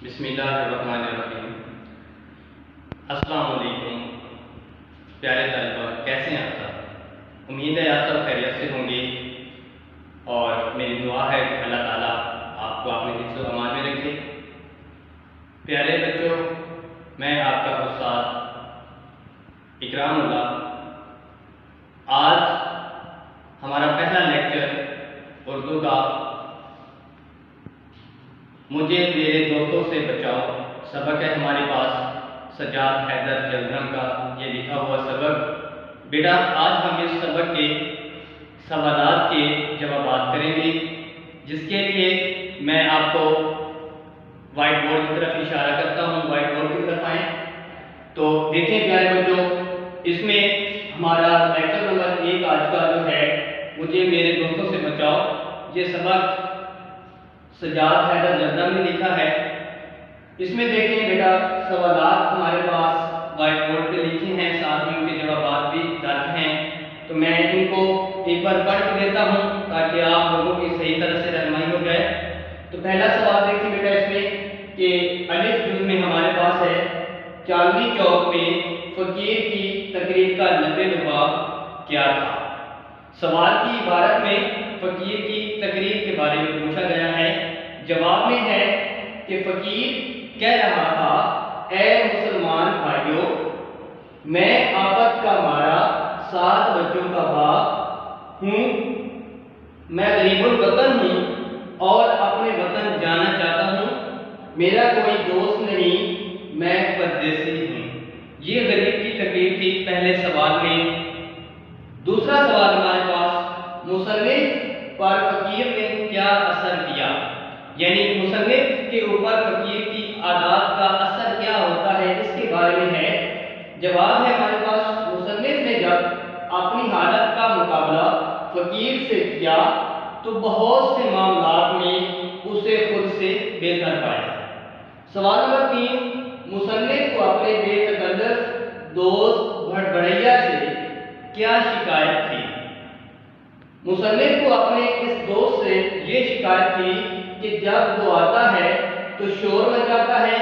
بسم اللہ الرحمن الرحیم۔ السلام علیکم پیارے طلبہ، کیسے ہیں آپ سب؟ امید ہے آپ سب خیریت سے ہوں گے اور میری دعا ہے کہ اللہ تعالیٰ آپ کو اپنے حفظ و امان میں رکھے۔ پیارے بچوں، میں آپ کا استاد اکرام اللہ۔ آج ہمارا پہلا لیکچر اردو کا مجھے میرے دوستوں سے بچاؤ سبق ہے ہمارے پاس، سجاد حیدر جلدرم کا یہ لکھا ہوا سبق۔ بیٹا آج ہم اس سبق کے سوالات کے جوابات کریں گے، جس کے لیے میں آپ کو وائٹ بورڈ کی طرف اشارہ کرتا ہوں۔ وائٹ بورڈ کی طرف آئیں تو دیکھیں پیارے بچوں، اس میں ہمارا لیکچر نمبر 1 آج کا جو ہے مجھے میرے دوستوں سے بچاؤ، یہ سبق سجاد حیدر جلدرم نے لکھا ہے۔ اس میں دیکھیں بیٹا سوالات ہمارے پاس وائٹ بورڈ پہ لکھے ہیں، ساتھ میں ان کے جوابات بھی درج ہیں، تو میں ان کو ایک بار پڑھ کے دیتا ہوں تاکہ آپ لوگوں کی صحیح طرح سے رہنمائی ہو جائے۔ تو پہلا سوال دیکھیں بیٹا اس میں کہ الف جز میں ہمارے پاس ہے چاندنی چوک میں فقیر کی تقریر کا لب لباب کیا تھا۔ سوال کی عبارت میں فقیر کی تقریر کے بارے میں پوچھا گیا ہے، جواب میں ہے کہ فقیر کہہ رہا تھا، اے مسلمان بھائیوں، میں آفت کا مارا 7 بچوں کا باپ ہوں، میں غریب الوطن ہوں اور اپنے وطن جانا چاہتا ہوں، میرا کوئی دوست نہیں، میں پردیسی ہوں۔ یہ غریب کی تقریر تھی پہلے سوال میں۔ دوسرا سوال ہمارے پاس، مصنف پر فقیر نے کیا اثر کیا، یعنی مصنف کے اوپر فقیر کی عادات کا اثر کیا ہوتا ہے، اس کے بارے میں ہے۔ جواب ہے ہمارے پاس، مصنف نے جب اپنی حالت کا مقابلہ فقیر سے کیا تو بہت سے معاملات میں اسے خود سے بہتر پایا۔ سوال نمبر 3، مصنف کو اپنے بے تکلف دوست بھڑبڑیا سے کیا شکایت تھی؟ مصنف کو اپنے اس دوست سے یہ شکایت تھی کہ جب وہ آتا ہے تو شور مچاتا ہے،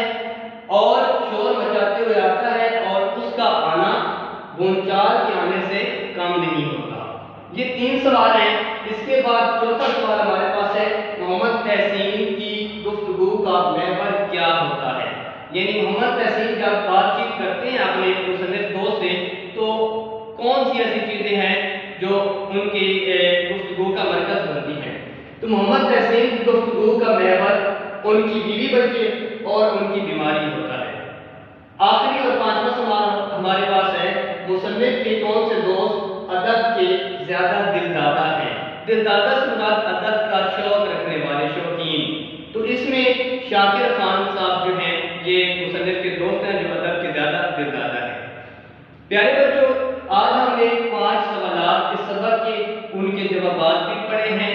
اور شور مچاتے ہوئے آتا ہے اور اس کا آنا بھونچال کے آنے سے کم نہیں ہوتا۔ یہ 3 سوال ہیں۔ اس کے بعد چوتھا سوال ہمارے پاس ہے، محمد تحسین کی گفتگو کا محور کیا ہوتا ہے، یعنی محمد تحسین جب بات چیت کرتے ہیں اپنے مصنف دوست سے تو کون سی ایسی چیزیں ہیں جو ان کی گفتگو کا مرکز بنتی ہیں؟ تو محمد تحسین کی گفتگو کا محور ان کی بیوی بچے اور ان کی بیماری ہوتا ہے۔ آخری اور 5واں سوال ہمارے پاس ہے، مصنف کے کون سے دوست ادب کے زیادہ دلدادہ ہیں؟ دلدادہ سے مراد ادب کا شوق رکھنے والے شوقین، تو اس میں شاکر خان صاحب جو ہیں یہ مصنف کے دوست ہیں جو ادب کے زیادہ دلدادہ ہیں۔ پیارے بچوں، آج ہم نے 5 سوالات اس سبق کے ان کے جوابات بھی پڑھے ہیں۔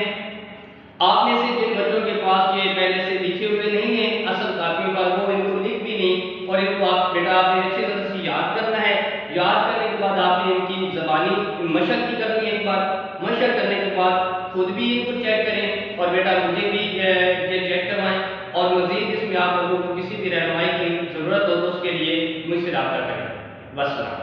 آپ میں سے جن بچوں کے پاس یہ پہلے سے لکھے ہوئے نہیں ہیں اصل کاپیوں پر، وہ ان کو لکھ بھی نہیں، اور ان کو آپ بیٹا آپ نے اچھی طرح سے یاد کرنا ہے۔ یاد کرنے کے بعد آپ نے ان کی زبانی مشق بھی کرنی ہے، ایک بار مشق کرنے کے بعد خود بھی ان کو چیک کریں اور بیٹا مجھے بھی یہ چیک کروائیں، اور مزید اس میں آپ لوگوں کو کسی بھی رہنمائی کی ضرورت ہو تو اس کے لیے مجھ سے رابطہ کریں۔ والسلام۔